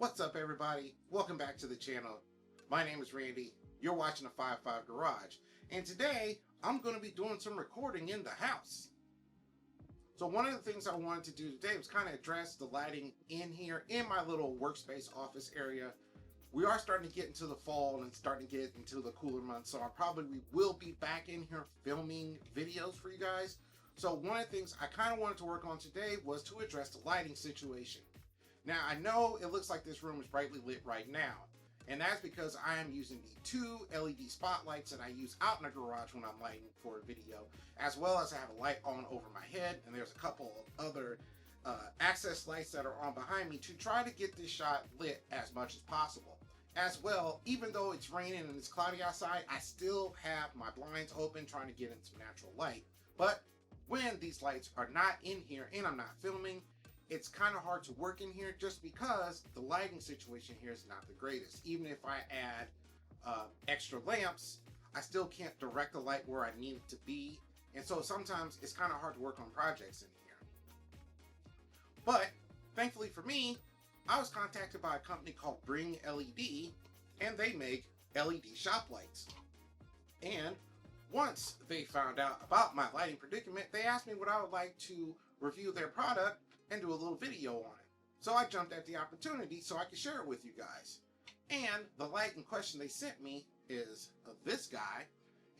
What's up, everybody? Welcome back to the channel. My name is Randy. You're watching the 5-5 Garage, and today I'm going to be doing some recording in the house. So one of the things I wanted to do today was kind of address the lighting in here in my little workspace office area. We are starting to get into the fall and starting to get into the cooler months, so we will be back in here filming videos for you guys. So one of the things I kind of wanted to work on today was to address the lighting situation. Now, I know it looks like this room is brightly lit right now, and that's because I am using the two LED spotlights that I use out in the garage when I'm lighting for a video, as well as I have a light on over my head, and there's a couple of other access lights that are on behind me to try to get this shot lit as much as possible. As well, even though it's raining and it's cloudy outside, I still have my blinds open trying to get in some natural light. But when these lights are not in here and I'm not filming, it's kind of hard to work in here just because the lighting situation here is not the greatest. Even if I add extra lamps, I still can't direct the light where I need it to be. And so sometimes it's kind of hard to work on projects in here. But thankfully for me, I was contacted by a company called BringLED, and they make LED shop lights. And once they found out about my lighting predicament, they asked me would I would like to review their product and do a little video on it. So I jumped at the opportunity so I could share it with you guys. And the light in question they sent me is this guy,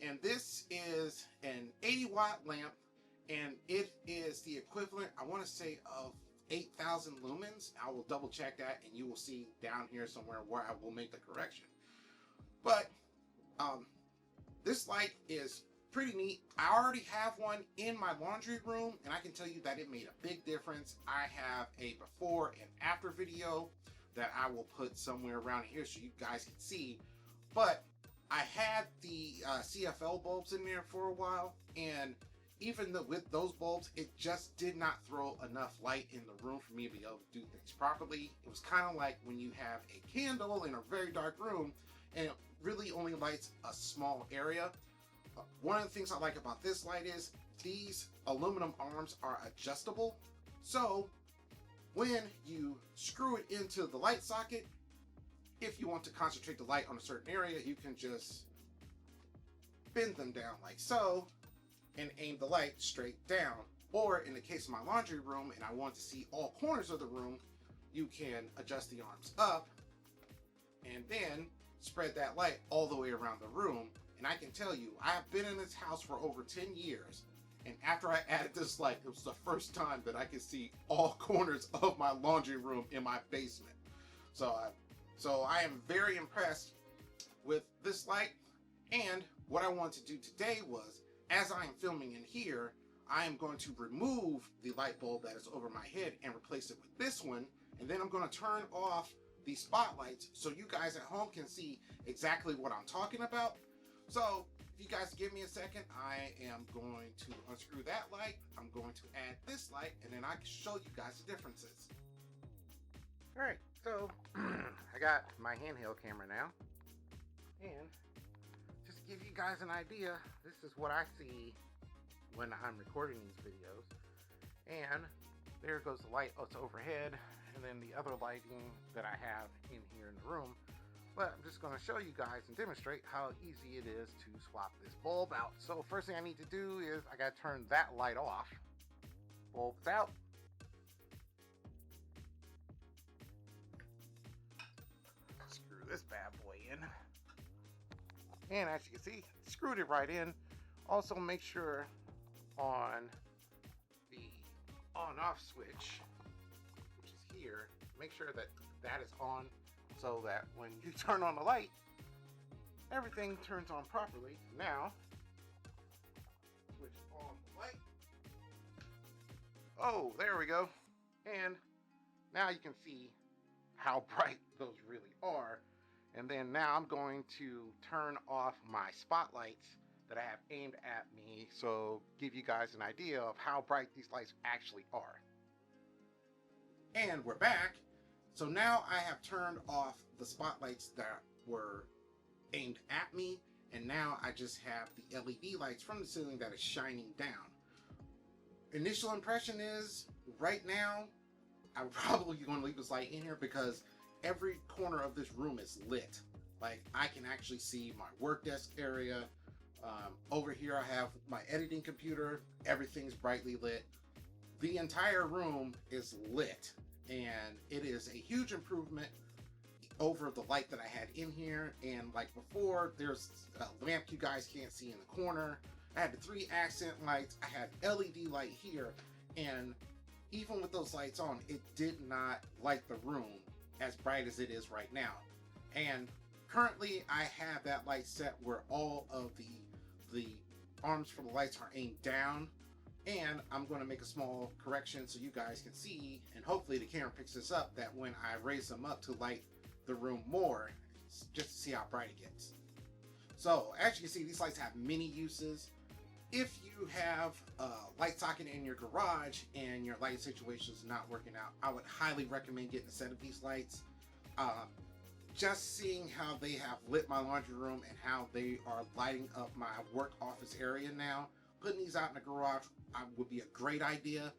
and this is an 80-watt lamp, and it is the equivalent, I want to say, of 8,000 lumens. I will double check that, and you will see down here somewhere where I will make the correction. But this light is pretty neat. I already have one in my laundry room, and I can tell you that it made a big difference. I have a before and after video that I will put somewhere around here so you guys can see. But I had the CFL bulbs in there for a while, and even with those bulbs, it just did not throw enough light in the room for me to be able to do things properly. It was kind of like when you have a candle in a very dark room and it really only lights a small area. One of the things I like about this light is these aluminum arms are adjustable. So when you screw it into the light socket, if you want to concentrate the light on a certain area, you can just bend them down like so and aim the light straight down. Or in the case of my laundry room and I want to see all corners of the room, you can adjust the arms up and then spread that light all the way around the room. And I can tell you, I have been in this house for over 10 years, and after I added this light, it was the first time that I could see all corners of my laundry room in my basement. So I am very impressed with this light. And what I want to do today was, as I am filming in here, I am going to remove the light bulb that is over my head and replace it with this one. And then I'm going to turn off the spotlights so you guys at home can see exactly what I'm talking about. So if you guys give me a second, I am going to unscrew that light. I'm going to add this light, and then I can show you guys the differences. All right, so I got my handheld camera now, and just to give you guys an idea, this is what I see when I'm recording these videos. And there goes the light. Oh, it's overhead, and then the other lighting that I have in here in the room. But I'm just going to show you guys and demonstrate how easy it is to swap this bulb out. So first thing I need to do is I got to turn that light off. Bulb's out. Screw this bad boy in. And as you can see, screwed it right in. Also make sure on the on-off switch, which is here, make sure that that is on, so that when you turn on the light, everything turns on properly. Now, switch on the light. Oh, there we go. And now you can see how bright those really are. And then now I'm going to turn off my spotlights that I have aimed at me, so give you guys an idea of how bright these lights actually are. And we're back. So now I have turned off the spotlights that were aimed at me, and now I just have the LED lights from the ceiling that is shining down. Initial impression is, right now, I'm probably going to leave this light in here because every corner of this room is lit. Like I can actually see my work desk area. Over here I have my editing computer. Everything's brightly lit. The entire room is lit, and it is a huge improvement over the light that I had in here. And like before, there's a lamp you guys can't see in the corner. I had the 3 accent lights. I had LED light here, and even with those lights on, it did not light the room as bright as it is right now. And currently I have that light set where all of the arms for the lights are aimed down, and I'm going to make a small correction so you guys can see, and hopefully the camera picks this up, that when I raise them up to light the room more, just to see how bright it gets. So as you can see, these lights have many uses. If you have a light socket in your garage and your lighting situation is not working out, I would highly recommend getting a set of these lights. Just seeing how they have lit my laundry room and how they are lighting up my work office area now, putting these out in the garage would be a great idea,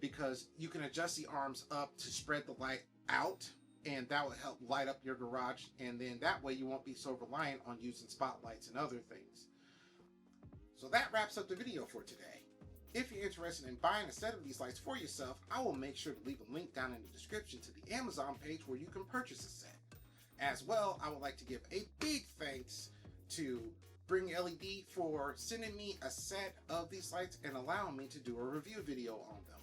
because you can adjust the arms up to spread the light out, and that will help light up your garage, and then that way you won't be so reliant on using spotlights and other things. So that wraps up the video for today. If you're interested in buying a set of these lights for yourself, I will make sure to leave a link down in the description to the Amazon page where you can purchase a set. As well, I would like to give a big thanks to BringLED for sending me a set of these lights and allowing me to do a review video on them.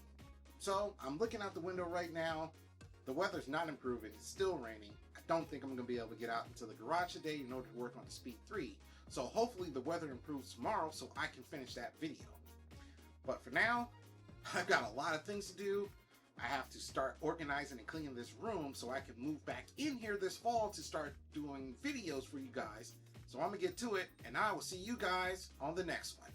So I'm looking out the window right now. The weather's not improving, it's still raining. I don't think I'm going to be able to get out into the garage today in order to work on the Speed 3. So hopefully the weather improves tomorrow so I can finish that video. But for now, I've got a lot of things to do. I have to start organizing and cleaning this room so I can move back in here this fall to start doing videos for you guys. So I'm going to get to it, and I will see you guys on the next one.